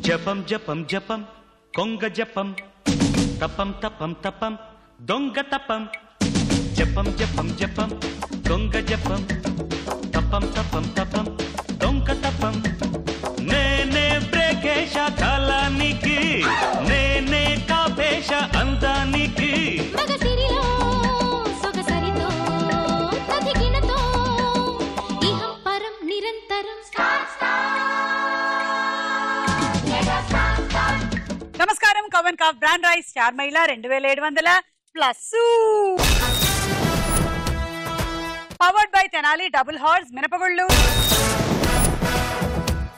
జపం జపం జపం కొంగ జపం తపం తపం తపం దొంగ తపం జపం జపం జపం దొంగ జపం తపం తపం తపం దొంగ తపం నేనే బ్రేకేశ కాలానికి నేనే కాపేశ అందానికి నమస్కారం. Kavan cough brand rice star మహిళ 2700 plus powered by Tenali double horse మినపగుళ్ళు.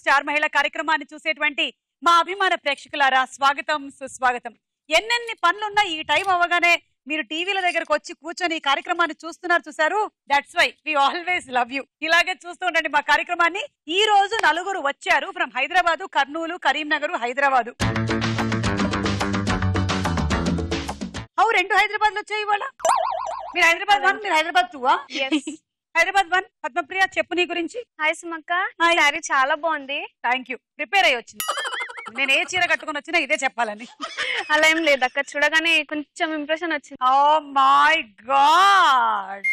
స్టార్ మహిళ కార్యక్రమాన్ని చూసేటువంటి మా అభిమాన ప్రేక్షకులారా స్వాగతం సుస్వాగతం. ఎన్నెన్ని పనులున్నా ఈ టైం అవ్వగానే మీరు టీవీల దగ్గరకు వచ్చి కూర్చొని ఈ కార్యక్రమాన్ని చూశారు. That's why we always love you. ఇలాగే చూస్తూ ఉండండి మా కార్యక్రమాన్ని. ఈ రోజు నలుగురు వచ్చారు ఫ్రమ్ హైదరాబాద్, కర్నూలు, కరీంనగర్, హైదరాబాద్. రెండు హైదరాబాద్ లో వచ్చాయి ఇవాళ. మీరు హైదరాబాద్ 1, మీరు హైదరాబాద్ 2. హైదరాబాద్ 1 పద్మప్రియ, చెప్పు నీ గురించి. హాయ్ సుమక్క, శారీ చాలా బాగుంది. Thank you. ప్రిపేర్ అయ్యి వచ్చింది. నేను ఏ చీర కట్టుకుని వచ్చినా ఇదే చెప్పాలని. అలా ఏం లేదు అక్క, చూడగానే కొంచెం ఇంప్రెషన్ వచ్చింది. Oh my god.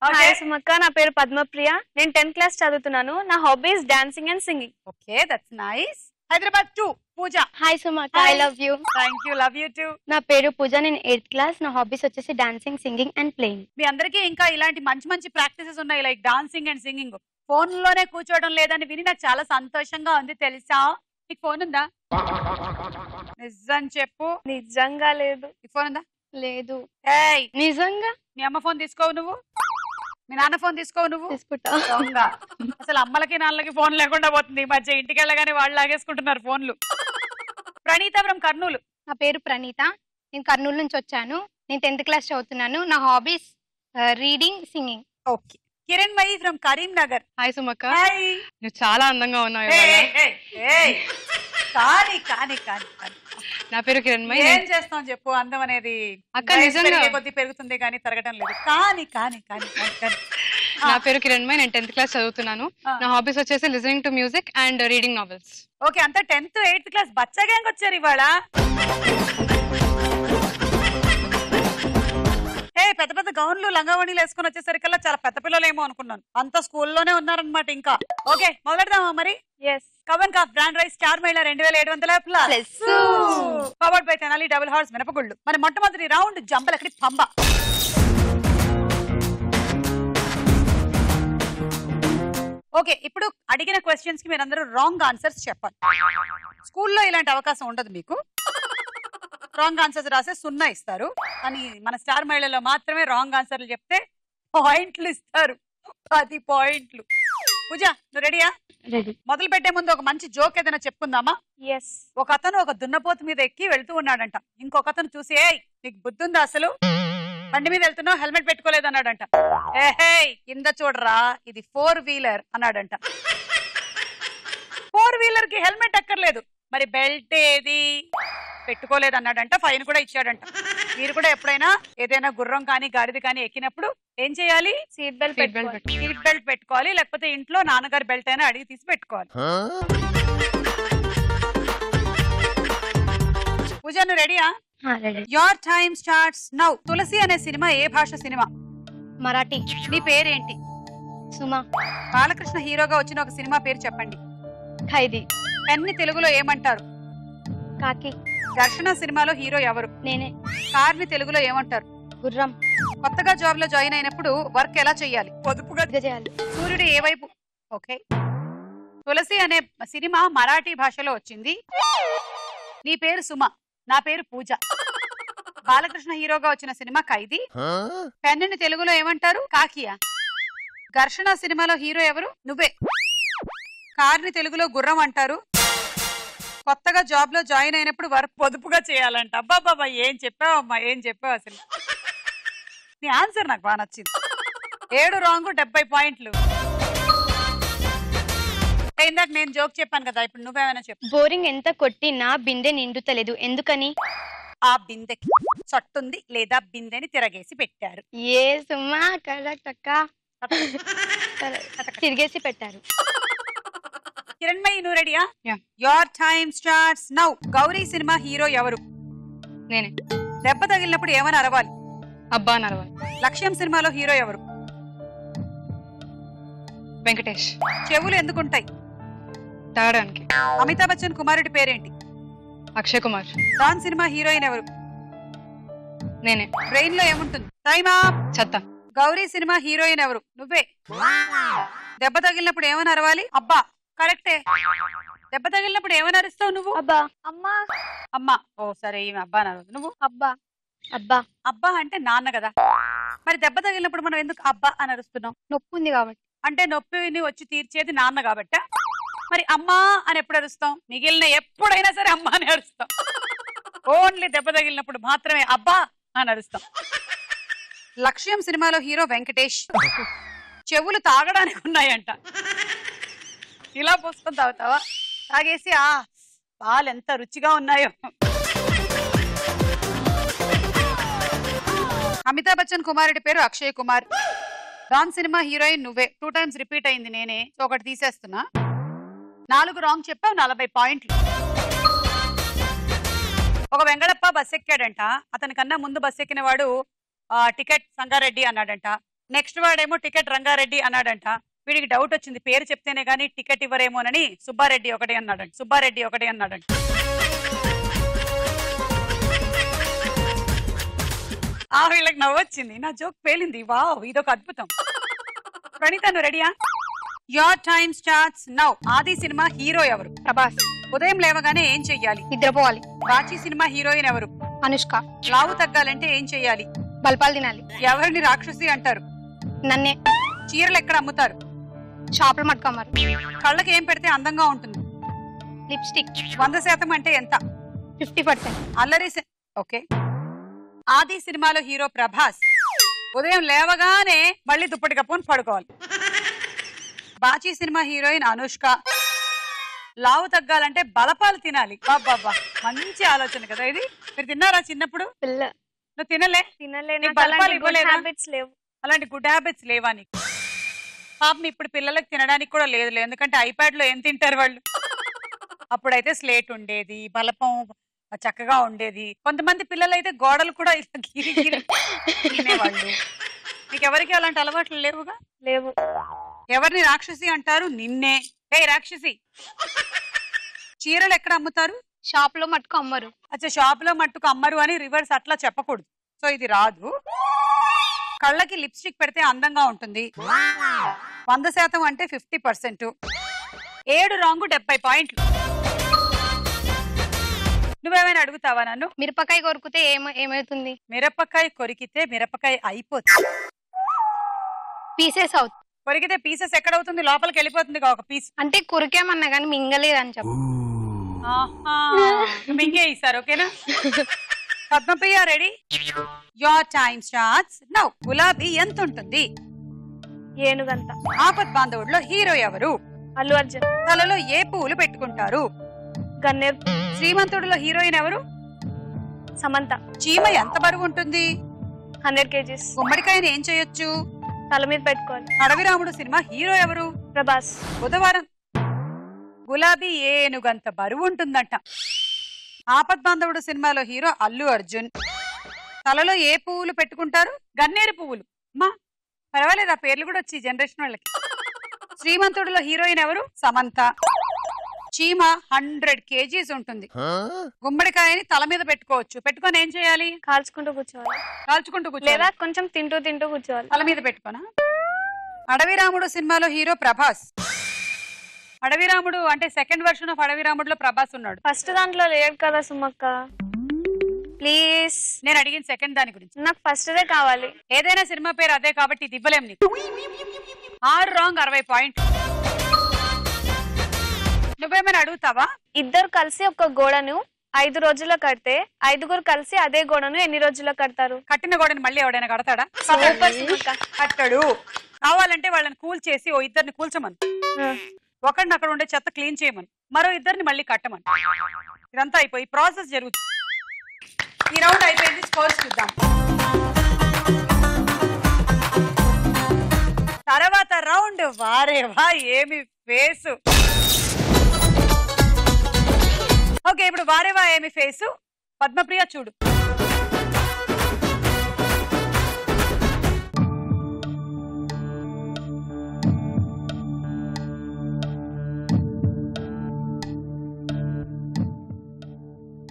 హాయ్ సుమక్క, నా పేరు పద్మప్రియ. నేను 10th క్లాస్ చదువుతున్నాను. నా hobbies dancing and singing. Okay, that's nice. Hyderabad 2 Pooja. Hi సుమక్క, I love you. Thank you, love you too. నా పేరు పూజ, నేను 8th క్లాస్. నా హాబీస్ వచ్చేసి డాన్సింగ్, సింగింగ్ అండ్ ప్లేయింగ్. మీ అందరికీ ఇంకా ఇలాంటి మంచి మంచి ప్రాక్టీసెస్ ఉన్నాయి, like dancing and singing. Phone లోనే కూర్చోవడం లేదని విని నాకు చాలా సంతోషంగా ఉంది తెలుసా. నీకు ఫోన్ ఉందా? నిజం చెప్పు. నిజంగా లేదు. నీకు ఫోన్ ఉందా? లేదు. ఏయ్, నిజంగా. మీ అమ్మ ఫోన్ తీసుకోవు నువ్వు, మీ నాన్న ఫోన్ తీసుకోవు నువ్వు. తీసుకుంటా. అసలు అమ్మలకి నాన్నలకి ఫోన్ లేకుండా పోతుంది ఈ మధ్య. ఇంటికి వెళ్ళగానే వాళ్ళు లాగేసుకుంటున్నారు ఫోన్లు. ప్రణీత ఫ్రమ్ కర్నూలు. నా పేరు ప్రణీత, నేను కర్నూలు నుంచి వచ్చాను. నేను 10th క్లాస్ చదువుతున్నాను. నా hobbies reading, singing. Okay. Kiranmayi from Karimnagar. Hi సుమక్క, హాయ్. నువ్వు చాలా అందంగా ఉన్నావు. కానీ కానీ కానీ నా పేరు కిరణ్ మై. ఏం చేస్తాం చెప్పు, అందం అనేది అక్క నిజంగా కొద్ది పెరుగుతుంది కానీ తరగటం లేదు. కానీ కానీ కానీ కానీ నా పేరు కిరణ్ మై, నేను 10th క్లాస్ చదువుతున్నాను. నా హాబీస్ వచ్చేసి listening to music and reading novels. Okay, అంతా 10th 8th క్లాస్ బచ్చా గ్యాంగ్ వచ్చారు ఇవాళ. పెద్ద పెద్ద గౌన్లు లంగావణీలు వేసుకుని వచ్చేసరికల్లా చాలా పెద్ద పిల్లలేమో అనుకున్నాను. అంత స్కూల్లోనే ఉన్నారనమాట. ఇంకా ఓకే, మొదలెడదామా మరి? Kavan cough brand rice star మహిళ 2700 plus powered by Tenali double horse మినపగుళ్ళు. మరి మొట్టమొదటి రౌండ్ జంబలకడి పంబ. ఓకే, ఇప్పుడు అడిగిన క్వశ్చన్స్ కి మీరందరూ రాంగ్ ఆన్సర్స్ చెప్పాలి. స్కూల్లో ఇలాంటి అవకాశం ఉండదు మీకు. రాంగ్ ఆన్సర్స్ రాసే 0 ఇస్తారు. కానీ మన స్టార్ మహిళలో మాత్రమే రాంగ్ ఆన్సర్లు చెప్తే పాయింట్లు ఇస్తారు, 10 పాయింట్లు. పూజ, నువ్వు రెడీయా? మొదలు పెట్టే ముందు ఒక మంచి జోక్ ఏదైనా చెప్పుకుందామా? ఒక అతను ఒక దున్నపోతు మీద ఎక్కి వెళ్తూ ఉన్నాడంట. ఇంకొక అతను చూసి, ఏయ్ నీకు బుద్ధి ఉందా అసలు, బండి మీద వెళ్తున్నావు, హెల్మెట్ పెట్టుకోలేదు అన్నాడంట. ఏహే కింద చూడరా, ఇది 4 వీలర్ అన్నాడంట. 4 వీలర్ కి హెల్మెట్ అక్కర్లేదు, మరి బెల్ట్ ఏది, పెట్టుకోలేదు అన్నాడంట. ఫైన్ కూడా ఇచ్చాడంట. మీరు కూడా ఎప్పుడైనా ఏదైనా గుర్రం కానీ గాడిద కానీ ఎక్కినప్పుడు ఏం చేయాలి? సీట్ బెల్ట్ పెట్టుకోవాలి. లేకపోతే ఇంట్లో నాన్నగారి బెల్ట్ అయినా అడిగి తీసి పెట్టుకోవాలి. పూజ, నువ్వు రెడీయా? Your time starts now. Tulasi అనే సినిమా ఏ భాష సినిమా? మరాఠీ. నీ పేరేంటి? సుమా. బాలకృష్ణ హీరోగా వచ్చిన ఒక సినిమా పేరు చెప్పండి. ఖైదీ. పెన్ని తెలుగులో ఏమంటారు? కాకి. ఘర్షణ సినిమాలో హీరో ఎవరు? నేనే. కార్ ని తెలుగులో ఏమంటారు? గుర్రం. కొత్తగా జాబ్ లో జాయిన్ అయినప్పుడు వర్క్ ఎలా చేయాలి? పొదుపుగా చేయాలి. సూర్యుడు ఏ వైపు? ఓకే. తులసి అనే సినిమా మరాఠీ భాషలో వచ్చింది. నీ పేరు సుమ, నా పేరు పూజ. బాలకృష్ణ హీరోగా వచ్చిన సినిమా ఖైదీ. పెన్నుని తెలుగులో ఏమంటారు? కాకియా. ఘర్షణ సినిమాలో హీరో ఎవరు? నువ్వే. కార్ ని తెలుగులో గుర్రం అంటారు. కొత్తగా జాబ్ లో జాయిన్ అయినప్పుడు వర్క్ పొదుపుగా చేయాలంట. అబ్బాబాబా, ఏం చెప్పావమ్మా, ఏం చెప్పావు అసలు. నీ ఆన్సర్ నాకు బాగా నచ్చింది. 7 రాంగ్, 70 పాయింట్లు. ఇందాక నేను జోక్ చెప్పాను కదా, ఇప్పుడు నువ్వేమైనా చెప్పు. బోరింగ్ ఎంత కొట్టినా బిందె నిండుతలేదు, ఎందుకని? ఆ బిందెకి చట్టుంది లేదా బిందెని తిరగేసి పెట్టారు. ఏ సుమా, కరెక్ట్ అక్క. తిరిగేసి పెట్టారు. కిరణ్మయి నువ్వు రెడీయా? Yeah. Your time starts now. Gauri cinema hero ఎవరు? నేనే. దెబ్బ తగిలినప్పుడు ఏమని అరవాలి? అబ్బా నరవాలి. లక్ష్యం సినిమాలో హీరో ఎవరు? వెంకటేష్. చెవులు ఎందుకుంటాయి? తాగడానికి. అమితాబ్ బచ్చన్ కుమారుడి పేరేంటి? అక్షయ్ కుమార్. డాన్ సినిమా హీరోయిన్ ఎవరు? నేనే. బ్రెయిన్ లో ఏముంటుంది? టైమా. చెత్త. గౌరీ సినిమా హీరోయిన్ ఎవరు? నువ్వే. దెబ్బ తగిలినప్పుడు ఏమని అరవాలి? అబ్బా. కరెక్టే. దెబ్బ తగిలినప్పుడు ఏమని అరుస్తావు నువ్వు? అబ్బా. అమ్మా. అమ్మా. ఓ సరే, ఈమె అబ్బా అనరు. నువ్వు? అబ్బా. అబ్బా. అబ్బా అంటే నాన్న కదా. మరి దెబ్బ తగిలినప్పుడు మనం ఎందుకు అబ్బా అని అరుస్తున్నాం? నొప్పి ఉంది కాబట్టి. అంటే నొప్పిని వచ్చి తీర్చేది నాన్న కాబట్ట. మరి అమ్మా అని ఎప్పుడు అరుస్తాం? మిగిలిన ఎప్పుడైనా సరే అమ్మా అని అరుస్తాం. ఓన్లీ దెబ్బ తగిలినప్పుడు మాత్రమే అబ్బా అని అరుస్తాం. లక్ష్యం సినిమాలో హీరో వెంకటేష్. చెవులు తాగడానికి ఉన్నాయంట. ఇలా పోసుకొని తాగుతావా? తాగేసి ఆ పాలు ఎంత రుచిగా ఉన్నాయో. అమితాబ్ బచ్చన్ కుమారుడి పేరు అక్షయ్ కుమార్. డాన్ సినిమా హీరోయిన్ నువ్వే. 2 times రిపీట్ అయింది నేనే, సో ఒకటి తీసేస్తున్నా. 4 రాంగ్ చెప్పావు, 40 పాయింట్లు. ఒక వెంగళప్ప బస్ ఎక్కాడంట. అతని కన్నా ముందు బస్ ఎక్కిన వాడు టికెట్ సంగారెడ్డి అన్నాడంట. నెక్స్ట్ వాడేమో టికెట్ రంగారెడ్డి అన్నాడంట. వీడికి డౌట్ వచ్చింది, పేరు చెప్తేనే గానీ టికెట్ ఇవ్వరేమోనని సుబ్బారెడ్డి ఒకటి అన్నాడంట. సుబ్బారెడ్డి ఒకటి అన్నాడంట. వీళ్ళకి నవ్వొచ్చింది, నా జోక్ పేలింది. వావ్, ఇదొక అద్భుతం. ప్రణీత నువ్వు రెడీయా? Your time starts now. ఆది సినిమా హీరో ఎవరు? ప్రభాస్. ఉదయం లేవగానే ఏం చెయ్యాలి? నిద్రపోవాలి. బాచీ సినిమా హీరోయిన్ ఎవరు? అనుష్క. లావు తగ్గాలంటే ఏం చెయ్యాలి? బల్పాలు తినాలి. ఎవరిని రాక్షసి అంటారు? నన్నే. చీరలు ఎక్కడ అమ్ముతారు? షాపులు మట్టుకమ్మారు. కళ్ళకి ఏం పెడితే అందంగా ఉంటుంది? లిప్స్టిక్. 100% అంటే ఎంత? 50%. అల్లరి ఓకే. ఆది సినిమాలో హీరో ప్రభాస్. ఉదయం లేవగానే మళ్ళీ దుప్పటి కప్పుకొని పడుకోవాలి. Bachchi cinema heroine Anushka. లావు తగ్గాలంటే బలపాలు తినాలి. బాబా, మంచి ఆలోచన కదా ఇది. మీరు తిన్నారా చిన్నప్పుడు? పిల్ల. నువ్వు తినలే? తినలే. నీకు బలపాలు ఇవ్వలేదా? హ్యాబిట్స్ లేవు. అలాంటి గుడ్ హ్యాబిట్స్ లేవా నీకు? పాపం ఇప్పుడు పిల్లలకు తినడానికి కూడా లేదు. ఎందుకంటే ఐప్యాడ్ లో ఏం తింటారు వాళ్ళు. అప్పుడైతే స్లేట్ ఉండేది, బలపం చక్కగా ఉండేది. కొంతమంది పిల్లలు అయితే గోడలు కూడా ఇలా గిరి గిరి తినేవాళ్ళు. నీకు ఎవరికి అలాంటి అలవాట్లు లేవుగా? లేవు. ఎవరిని రాక్షసి అంటారు? నిన్నే. ఏ రాక్షసి. చీరలు ఎక్కడ అమ్ముతారు? షాప్ లో మట్టుకు అమ్మరు. అచ్చా, షాప్ లో మట్టుకు అమ్మరు అని రివర్స్ అట్లా చెప్పకూడదు. సో ఇది రాదు. కళ్ళకి లిప్స్టిక్ పెడితే అందంగా ఉంటుంది. 100% అంటే 50%. 7 రాంగు, 70 పాయింట్లు. నువ్వేమైనా అడుగుతావా నన్ను? మిరపకాయ కొరికితే ఏమవుతుంది? మిరపకాయ కొరికితే మిరపకాయ అయిపోతుంది. పీసెస్ అవుతుంది. కొరికితే పీసెస్ ఎక్కడవుతుంది? లోపలికి వెళ్ళిపోతుంది ఒక పీస్. అంటే కొరికేమన్నా కానీ మింగలేదని చెప్పు. మింగే ఇస్తారు. ఓకేనా? Padmapriya ready? Your time starts now. గులాబీ ఎంత ఉంటుంది? ఏనుగంత. ఆపద్ బాంధవుడిలో హీరో ఎవరు? అల్లు అర్జున్. తలలో ఏ పువ్వులు పెట్టుకుంటారు? గన్నేరు. శ్రీమంతుడిలో హీరోయిన్ ఎవరు? సమంత. చీమ ఎంత బరువు ఉంటుంది? 100 kgs. గుమ్మడికాయని ఏం చేయొచ్చు? తల మీద పెట్టుకోవాలి. అడవి రాముడు సినిమా హీరో ఎవరు? ప్రభాస్. బుధవారం. గులాబీ ఏనుగంత బరువు ఉంటుందంట. ఆపద్ బాంధవుడు సినిమాలో హీరో అల్లు అర్జున్. తలలో ఏ పువ్వులు పెట్టుకుంటారు? గన్నేరు పువ్వులు. మా పర్వాలేదు, ఆ పేర్లు కూడా వచ్చి జనరేషన్ వాళ్ళకి. శ్రీమంతుడిలో హీరోయిన్ ఎవరు? సమంత. చీమ 100 kgs ఉంటుంది. గుమ్మడికాయని తల మీద పెట్టుకోవచ్చు. పెట్టుకొని ఏం చేయాలి? కాల్చుకుంటూ కూర్చోవాలి. కాల్చుకుంటూ లేదా కూర్చోవాలి. కొంచెం తింటూ తింటూ కూర్చోవాలి. తల మీద పెట్టుకోనా? అడవి రాముడు సినిమాలో హీరో ప్రభాస్. అడవి రాముడు అంటే సెకండ్ వర్షన్ ఆఫ్ అడవి రాముడులో ప్రభాస్ ఉన్నాడు. ఫస్ట్ దాంట్లో లేడు కదా సుమక్క. ప్లీజ్. నేను అడిగిన సెకండ్ దాని గురించి. నాకు ఫస్ట్ దే కావాలి. ఏదైనా సినిమా పేరు అదే కాబట్టి ఇది ఇవ్వలేం నీకు. 6 రాంగ్, 60 పాయింట్లు. నువ్వేమైనా అడుగుతావా? ఇద్దరు కలిసి ఒక గోడను 5 రోజుల్లో కడితే 5గురు కలిసి అదే గోడను ఎన్ని రోజుల్లో కడతారు? కట్టిన గోడని మళ్ళీ ఎవడైనా కడతాడా? సూపర్ సుమక్క. కట్టడు. కావాలంటే వాళ్ళని కూల్ చేసి ఓ ఇద్దరిని కూల్చమను. ఒకరిని అక్కడ ఉండే చెత్త క్లీన్ చేయమని, మరో ఇద్దరిని మళ్ళీ కట్టమని. ఇదంతా అయిపోయి ప్రాసెస్ జరుగుతుంది. ఈ రౌండ్ అయిపోయింది. స్కోర్స్ చూద్దాం. తర్వాత రౌండ్. వారే వా, ఏమి ఫేసు. ఓకే ఇప్పుడు వారేవా ఏమి ఫేసు పద్మప్రియ చూడు.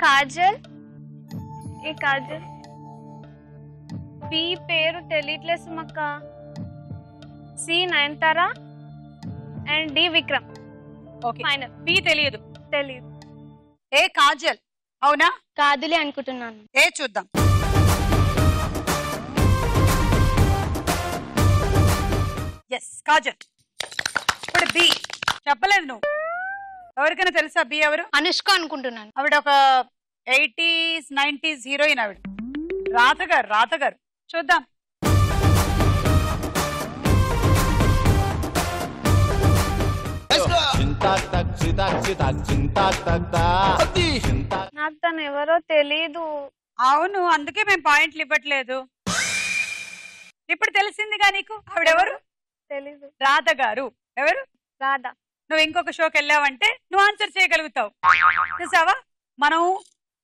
కాజల్. ఏ కాజల్ బి పేరు తెలియట్లేదు సుమక్క. C Nayanthara and D Vikram. Okay final. B తెలియదు. తెలియదు. ఏ కాజల్. అవునా? కాదులే అనుకుంటున్నాను. ఏ చూద్దాం. ఎస్ కాజల్. ఇప్పుడు బి చెప్పలేదు నువ్వు. ఎవరికైనా తెలుసా బి ఎవరు? అనుష్క అనుకుంటున్నాను. ఆవిడ ఒక 80s 90s హీరోయిన్. ఆవిడ రాత గారు చూద్దాం. నాకు తను ఎవరో తెలీదు. అవును అందుకే మేము పాయింట్లు ఇవ్వట్లేదు. ఇప్పుడు తెలిసిందిగా నీకు ఆవిడెవరు? తెలీదు. రాధ గారు. ఎవరు? రాధా. నువ్వు ఇంకొక షోకి వెళ్ళావంటే నువ్వు ఆన్సర్ చేయగలుగుతావు. చూసావా మనం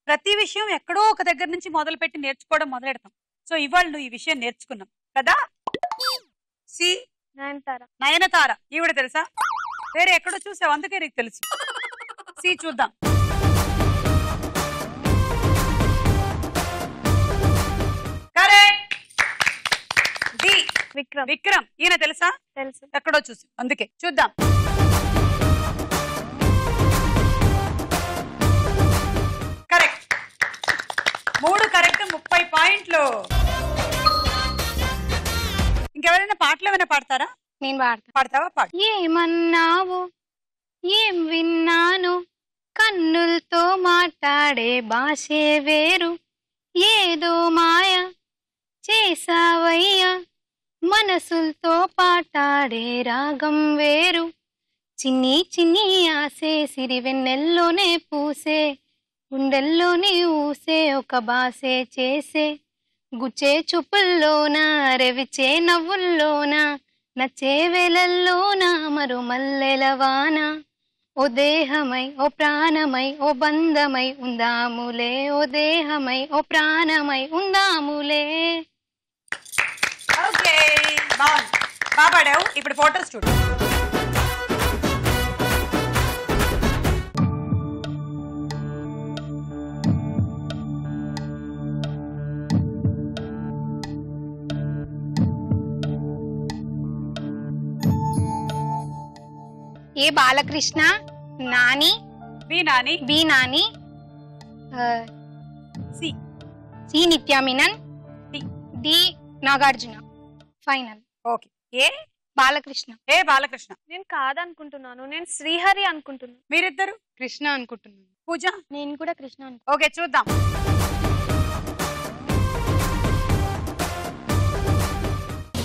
ప్రతి విషయం ఎక్కడో ఒక దగ్గర నుంచి మొదలు పెట్టి నేర్చుకోవడం మొదలెడతాం. సో ఇవాళ నువ్వు ఈ విషయం నేర్చుకున్నావు కదా. సి నయనతార. నయనతార. ఈవిడ తెలుసా? వేరే ఎక్కడో చూసావు అందుకే నీకు తెలుసు. సి చూద్దాం. కరెక్ట్. డి విక్రమ్. విక్రమ్. ఈయన తెలుసా? తెలుసు. ఎక్కడో చూసి అందుకే చూద్దాం. కరెక్ట్. 3 కరెక్ట్ 30 పాయింట్లు. ఇంకెవరైనా పాటలు ఏమైనా పాడతారా? నేను పాడతా. పాడతావా? పాడు. ఏమన్నావు ఏం విన్నాను కన్నులతో మాట్లాడే భాషే వేరు ఏదో మాయ చేసావయ్యా మనసులతో పాటాడే రాగం వేరు చిన్ని చిన్ని ఆసే సిరివెన్నెల్లోనే పూసే గుండెల్లోని ఊసే ఒక బాసే చేసే గుచ్చే చూపుల్లోన రెవిచే నవ్వుల్లోన నచ్చే వేలల్లోన మరో మల్లెలవాన ఓ దేహమై ఓ ప్రాణమై ఓ బంధమై ఉందాములే ఓ దేహమై ఓ ప్రాణమై ఉందాములే. ఓకే బాగుంది. బాగా పాడావు. ఇప్పుడు ఫోటోస్ చూడు. A Balakrishna Nani B Nani. B Nani C C Nithya Menon D D Nagarjuna. Final. Okay. A Balakrishna. A Balakrishna. నేను కాదనుకుంటున్నాను. నేను శ్రీహరి అనుకుంటున్నాను. మీరిద్దరు? కృష్ణ అనుకుంటున్నాను. పూజ. నేను కూడా కృష్ణ ఓకే చూద్దాం.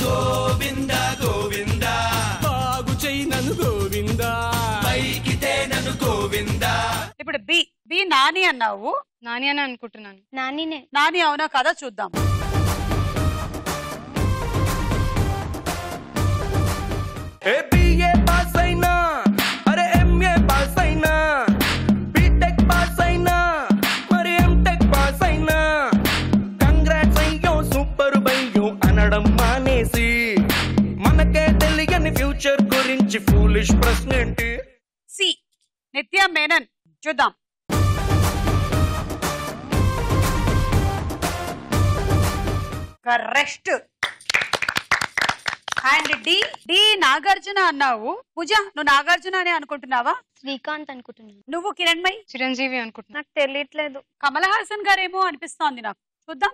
గోవింద గోవింద బాగు చెయ్యి నన్ను గోవింద పైకితే నన్ను గోవింద. ఇప్పుడు బి బి నాని అన్నావు. నాని అని అనుకుంటున్నాను. నానినే. నాని అవునా కదా చూద్దాం. బిఏ పాస్ అయినా అరే ఎంఏ పాస్ అయినా బీటెక్ పాస్ అయినా మరి ఎంటెక్ పాస్ అయినా కంగ్రాట్స్ అయ్యో సూపర్ బయ్యో అనడం మానేసి మనకే తెలియని ఫ్యూచర్ గురించి ఫూలిష్ ప్రశ్న ఏంటి? సి నిత్యా మేనన్. చూద్దాం. Correct. And D D Nagarjuna అన్నావు. పూజ నువ్వు నాగార్జున అని అనుకుంటున్నావా? శ్రీకాంత్ అనుకుంటున్నాను. నువ్వు కిరణ్మయ్? చిరంజీవి అనుకుంటున్నాను. నాకు తెలియట్లేదు. కమల్ హాసన్ గారేమో అనిపిస్తోంది నాకు. చూద్దాం.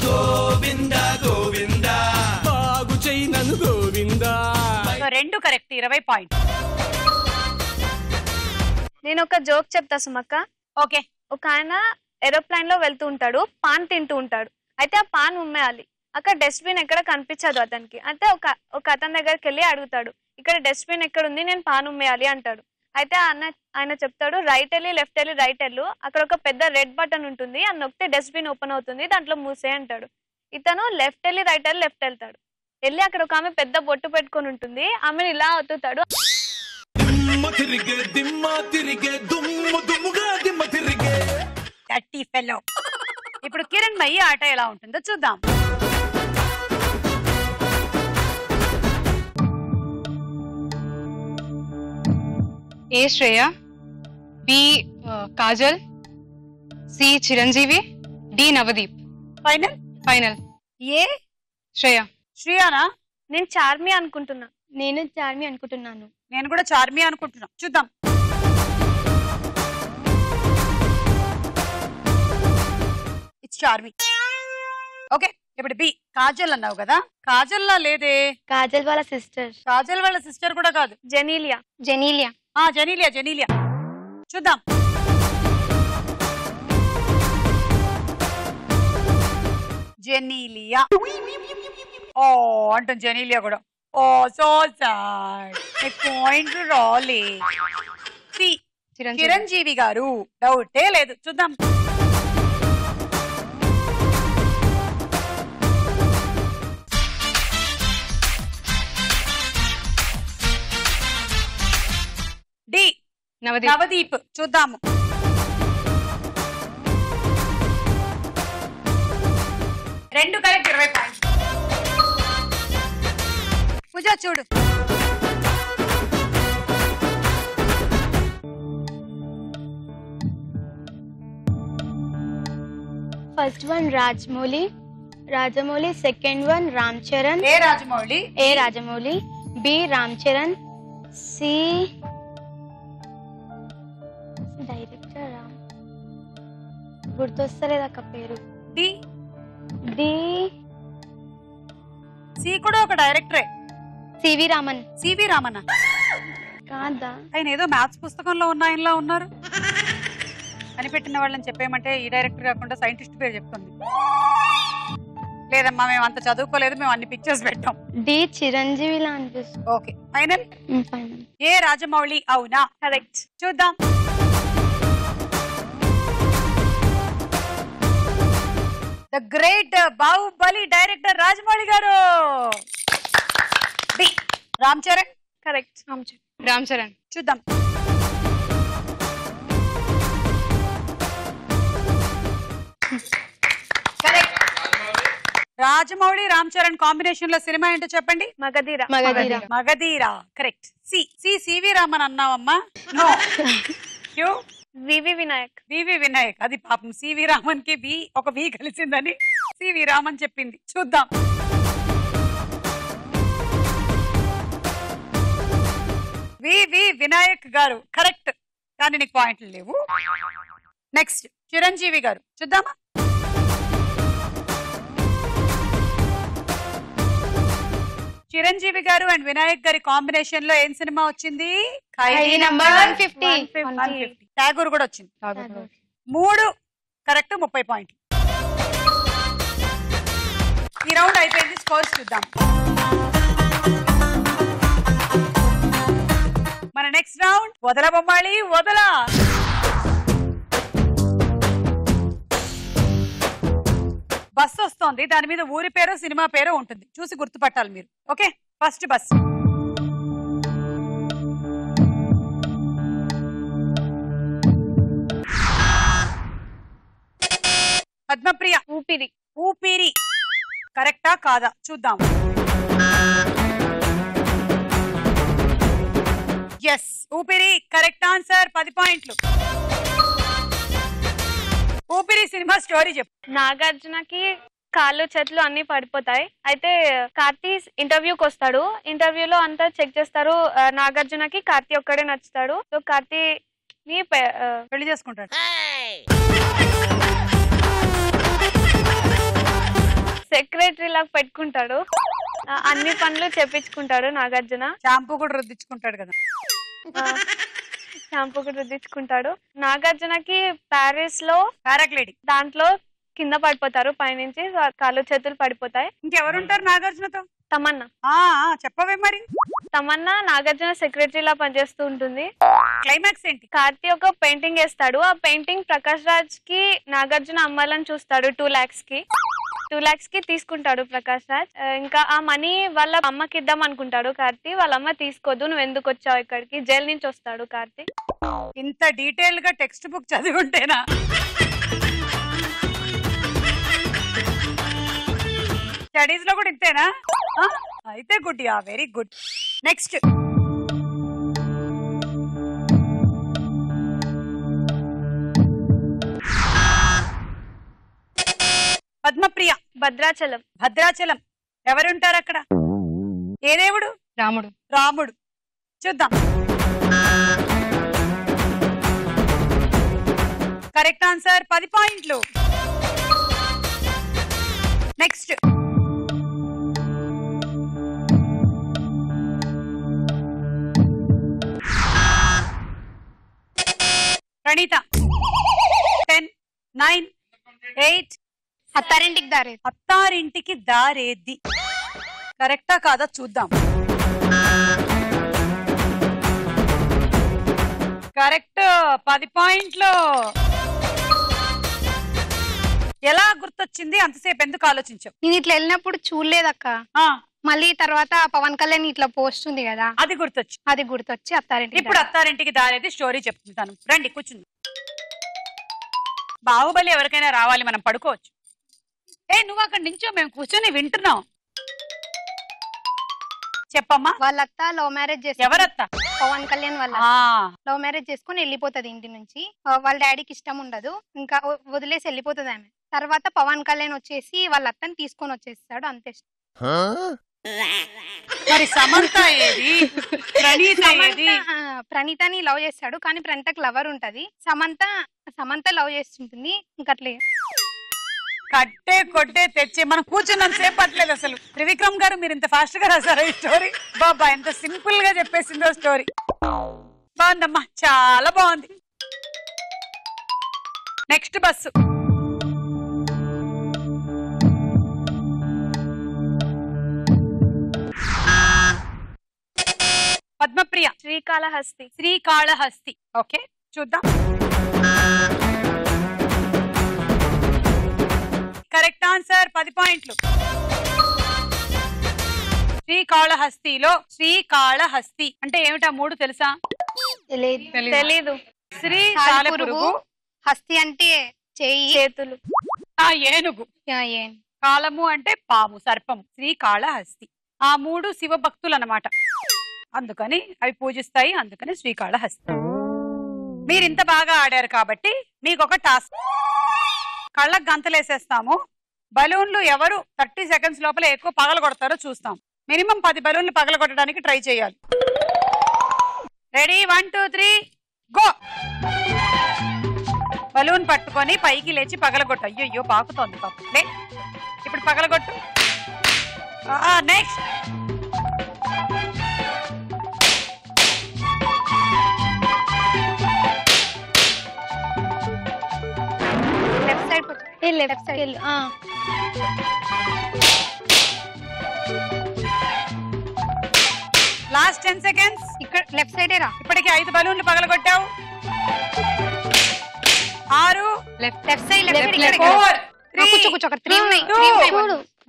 గోవింద గోవింద బాగు చెయ్యి నన్ను గోవింద. 2 correct 20 point. నేను ఒక జోక్ చెప్తా సుమక్క. ఓకే. ఒక ఆయన ఏరోప్లేన్ లో వెళ్తూ ఉంటాడు. పాన్ తింటూ ఉంటాడు. అయితే ఆ పాన్ ఉమ్మేయాలి. అక్కడ డస్ట్బిన్ ఎక్కడ కనిపించదు అతనికి. అయితే ఒక అతని దగ్గరికి వెళ్ళి అడుగుతాడు, ఇక్కడ డస్ట్బిన్ ఎక్కడ ఉంది, నేను పాన్ ఉమ్మేయాలి అంటాడు. అయితే ఆయన చెప్తాడు, రైట్ వెళ్ళి లెఫ్ట్ వెళ్ళి రైట్ వెళ్ళు, అక్కడ ఒక పెద్ద రెడ్ బటన్ ఉంటుంది, అని నొక్కితే డస్ట్బిన్ ఓపెన్ అవుతుంది, దాంట్లో మూసే అంటాడు. ఇతను లెఫ్ట్ వెళ్ళి రైట్ వెళ్ళి లెఫ్ట్ వెళ్తాడు. వెళ్ళి అక్కడ ఒక ఆమె పెద్ద బొట్టు పెట్టుకొని ఉంటుంది, ఆమెను ఇలా ఒత్తుతాడు. ఇప్పుడు కిరణ్ మయ్యి ఆట ఎలా ఉంటుందో చూద్దాం. A Shreya, B Kajal, C Chiranjeevi, D Navdeep. Final final A Shreya. శ్రీయానా? నేను చార్మి అనుకుంటున్నా. నేను చార్మి అనుకుంటున్నాను. నేను కూడా చార్మి అనుకుంటున్నా. చూద్దాం. ఇట్స్ చార్మి. ఓకే, ఇప్పుడు బి కాజల్ అన్నావు కదా, కాజల్లా లేదే. కాజల్ వాళ్ళ సిస్టర్. కాజల్ వాళ్ళ సిస్టర్ కూడా కాదు. జెనీలియా. జెనీలియా. జెనీలియా. జెనీలియా. చూద్దాం. జెనీలియా. ఓ అంటుంది జెనీలియా కూడా. Oh so sad. పాయింట్ రాలే. సి చిరంజీవి గారు. డౌటే లేదు. చూద్దాం. డి నవదీప్. చూద్దాము. రెండు కరెక్ట్, 20 పాయింట్స్. పూజ చూడు. First one Rajamouli, second one Ram Charan. A Rajamouli. A Rajamouli, B Ram Charan, C director Ram, గుర్తొస్తలేదక్క పేరు. డి డి సి కూడా ఒక డైరెక్టరే. సివి రామన్. సివి రామన్ కాదా? ఆయన ఏదో మ్యాథ్స్ పుస్తకంలో ఉన్న ఆయనలా ఉన్నారు. కనిపెట్టిన వాళ్ళని చెప్పేయమంటే ఈ డైరెక్టర్ కాకుండా సైంటిస్ట్ పేరు చెప్తుంది. లేదమ్మా, మేము అంత చదువుకోలేదు, మేము అన్ని పిక్చర్స్ పెట్టాం. డి చిరంజీవిలా అనిపిస్తుంది. Okay, final. Final. A Rajamouli. అవునా? కరెక్ట్. చూద్దాం. The great Baahubali director Rajamouli గారు. బి రామ్ చరణ్. కరెక్ట్. రామ్ చరణ్. చూద్దాం. కరెక్ట్. రాజమౌళి రామ్ చరణ్ కాంబినేషన్ లో సినిమా ఏంటో చెప్పండి. మగధీర. మగధీర. కరెక్ట్. సివి రామన్ అన్నావమ్మా. No. You V V Vinayak. V V Vinayak. అది పాపం సివి రామన్ కి ఒక వి కలిసిందని సివి రామన్ చెప్పింది. చూద్దాం. వివి వినాయక్ గారు కరెక్ట్, కానీ నీకు పాయింట్లు లేవు. నెక్స్ట్ చిరంజీవి గారు. చూద్దామా. చిరంజీవి గారు అండ్ వినాయక్ గారి కాంబినేషన్ లో ఏం సినిమా వచ్చింది? ఖైదీ నంబర్ 150. ట్యాగూర్ కూడా వచ్చింది. 3 కరెక్ట్, 30 పాయింట్లు. ఈ రౌండ్ అయిపోయింది. స్కోర్స్ చూద్దాం. మన నెక్స్ట్ రౌండ్ వదల బొమ్మాళి వదల. బస్సు వస్తోంది, దాని మీద ఊరి పేరు సినిమా పేరు ఉంటుంది, చూసి గుర్తుపట్టాలి మీరు. Okay, first bus. Padmapriya. Oopiri. Oopiri కరెక్టా కాదా చూద్దాం. ఎస్, ఊపిరి కరెక్ట్ ఆన్సర్. 10 పాయింట్లు. ఊపిరి సినిమా స్టోరీ చెప్పు. నాగార్జునకి కాళ్ళు చేతులు అన్ని పడిపోతాయి. అయితే కార్తీ ఇంటర్వ్యూకి వస్తాడు. ఇంటర్వ్యూలో అంతా చెక్ చేస్తారు. నాగార్జునకి కార్తీ ఒక్కడే నచ్చుతాడు. సో కార్తీని పెళ్లి చేసుకుంటాడు. సెక్రటరీ లాగా పెట్టుకుంటాడు. అన్ని పనులు చేపించుకుంటాడు నాగార్జున. షాంపూ కూడా రుద్దించుకుంటాడు కదా. షాంపూ కూడా రుద్దించుకుంటాడు. నాగార్జునకి ప్యారిస్ లో పారాగ్లైడింగ్ దాంట్లో కింద పడిపోతారు, పైనుంచి కాళ్ళు చేతులు పడిపోతాయి. ఇంకెవరుంటారు నాగార్జునతో? తమన్నా. చెప్పవే మరి. తమన్నా నాగార్జున సెక్రటరీ లా పనిచేస్తూ ఉంటుంది. క్లైమాక్స్ ఏంటి? కార్తీ ఒక పెయింటింగ్ వేస్తాడు. ఆ పెయింటింగ్ ప్రకాష్ రాజ్ కి నాగార్జున అమ్మాలని చూస్తాడు 2 lakhs కి. 2 lakhs కి తీసుకుంటాడు ప్రకాష్ రాజ్. ఇంకా ఆ మనీ వాళ్ళ అమ్మకి ఇద్దాం అనుకుంటాడు కార్తీ. వాళ్ళ అమ్మ తీసుకోద్దు, నువ్వు ఎందుకు వచ్చావు ఇక్కడికి, జైలు నుంచి వస్తాడు కార్తీ. ఇంత డీటెయిల్ గా టెక్స్ట్ బుక్ చదివి ఉంటేనా? స్టడీస్ లో కూడా ఇంతేనా? అయితే good, yeah very good. Next Padmapriya. Bhadrachalam. Bhadrachalam ఎవరుంటారు అక్కడ? ఏ దేవుడు? రాముడు. రాముడు. చూద్దాం. కరెక్ట్ ఆన్సర్, 10 పాయింట్లు. నెక్స్ట్ ప్రణీత. 10, 9, 8. అత్తారింటికి దారి. అత్తారింటికి దారేది కరెక్టా కాదా చూద్దాం. కరెక్ట్, 10 పాయింట్లు. ఎలా గుర్తొచ్చింది? అంతసేపు ఎందుకు ఆలోచించావు? నేను ఇట్లా వెళ్ళినప్పుడు చూడలేదక్క. మళ్ళీ తర్వాత పవన్ కళ్యాణ్ ఇట్లా పోస్ట్ ఉంది కదా, అది గుర్తొచ్చి అత్తారింటికి. ఇప్పుడు అత్తారింటికి దారేది స్టోరీ చెప్తుంటాను. రండి కూర్చుంది. బాహుబలి ఎవరికైనా రావాలి, మనం పడుకోవచ్చు. నువ్వు అక్కడి నుంచో, మేము కూర్చొని వింటున్నాం. చెప్పమ్మా. వాళ్ళ అత్త లవ్ మ్యారేజ్ చేసి. ఎవరత్త? పవన్ కళ్యాణ్ వాళ్ళ లవ్ మ్యారేజ్ చేసుకుని వెళ్ళిపోతుంది ఇంటి నుంచి. వాళ్ళ డాడీకి ఇష్టం ఉండదు, ఇంకా వదిలేసి వెళ్ళిపోతుంది ఆమె. తర్వాత పవన్ కళ్యాణ్ వచ్చేసి వాళ్ళ అత్తని తీసుకొని వచ్చేస్తాడు, అంతే. మరి సమంత ఏది? ప్రణీతని లవ్ చేస్తాడు, కానీ ప్రణీతకి లవర్ ఉంటది. సమంత లవ్ చేస్తుంటుంది. ఇంకట్లే కట్టే కొట్టే తెచ్చే మనం కూర్చున్నంత సేపు పట్టలేదు అసలు. త్రివిక్రమ్ గారు, మీరు ఇంత ఫాస్ట్ గా రాసారా ఈ స్టోరీ? బాబా ఎంత సింపుల్ గా చెప్పేసిందో స్టోరీ. బాగుందమ్మా, చాలా బాగుంది. Next bus. Padmapriya. Srikalahasti. Srikalahasti. Okay చూద్దాం. కరెక్ట్ ఆన్సర్, 10 పాయింట్లు. శ్రీకాళహస్తి అంటే ఏమిటా? 3 తెలుసా? తెలీదు. శ్రీ సాలెపురుగు, హస్తి అంటే చెయ్యి, చేతులు. ఏనుగు. కాలము అంటే పాము, సర్పం. శ్రీకాళహస్తి. ఆ 3 శివ భక్తులు అన్నమాట, అందుకని అవి పూజిస్తాయి, అందుకని శ్రీకాళహస్తి. మీరు ఇంత బాగా ఆడారు కాబట్టి మీకు ఒక టాస్క్. కళ్ళకు గంతలేసేస్తాము. బలూన్లు ఎవరు 30 సెకండ్స్ లోపల ఎక్కువ పగలగొడతారో చూస్తాం. మినిమం 10 బలూన్లు పగలగొట్టడానికి ట్రై చేయాలి. రెడీ? 1, 2, 3 గో. బలూన్ పట్టుకొని పైకి లేచి పగలగొట్టు. అయ్యో పాకుతోంది పాపలే. ఇప్పుడు పగలగొట్టు. Next. Left side. Last 10 seconds. ఇక్కడ లెఫ్ట్ సైడే రా. ఇప్పటికి 5 బలూన్లు పగలగొట్టావు. 6. Left side. 4, 3 ఉన్నాయి.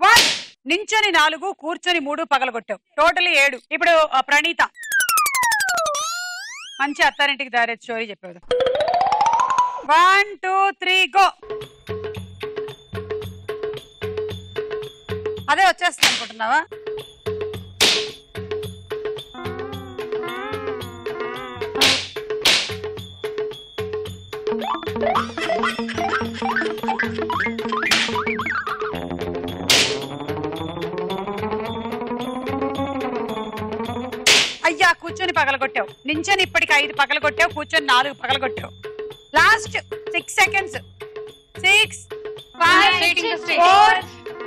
1. నించొని 4, కూర్చొని 3 పగలగొట్టావు. టోటల్ 7. ఇప్పుడు ప్రణీత. మంచి అత్తారింటికి దారే స్టోరీ చెప్పేది. 1, 2, 3 గో. అదే వచ్చేస్తుంది అనుకుంటున్నావా? అయ్యా, కూర్చొని పగలగొట్టావు. నించొని ఇప్పటికి 5 పగలగొట్టావు, కూర్చొని 4 పగలగొట్టావు. Last 6 seconds. 6, 5, 4,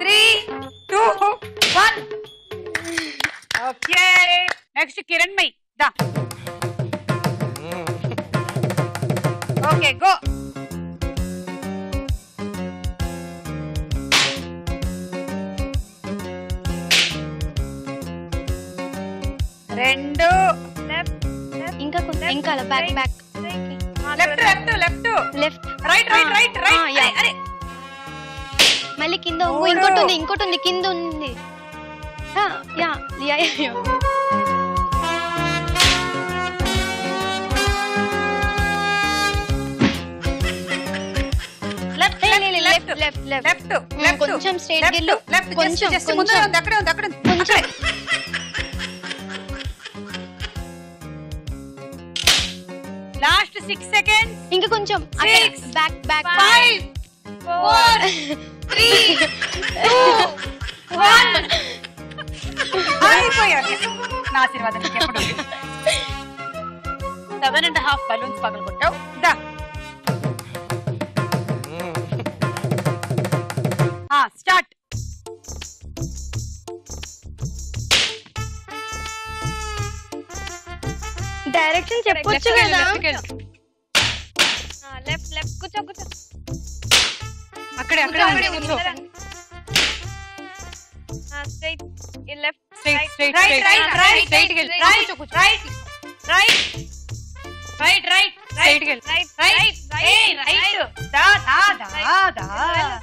3, 2, 1. Okay. Next Kiranmayi దా. Okay go. రెండు. ఇంకా బ్యాక్ లెఫ్ట్. లెఫ్ట్. రైట్. అరే మళ్ళీ కింద వంగు. ఇంకోటి ఉంది కింద ఉంది. యా యా యా కొంచెం స్ట్రైట్ గిల్లు. కొంచెం లాస్ట్ 6 సెకండ్స్. ఇంకా కొంచెం బ్యాక్ బ్యాక్. 5 4 3 2 1 అయిపోయారు. నా ఆశీర్వాదం నీకు ఎప్పుడు 7.5 బలూన్స్ పగలగొట్టావు. దా స్టార్ట్. డైరెక్షన్ చెప్పొచ్చు కదా. లెఫ్ట్ లెఫ్ట్ కూర్చో కూర్చో. అక్కడే కూర్చో. Straight left straight right right right straight కి right right right right right straight కి రైట్ రైట్ రైట్ రైట్. దా దా దా దా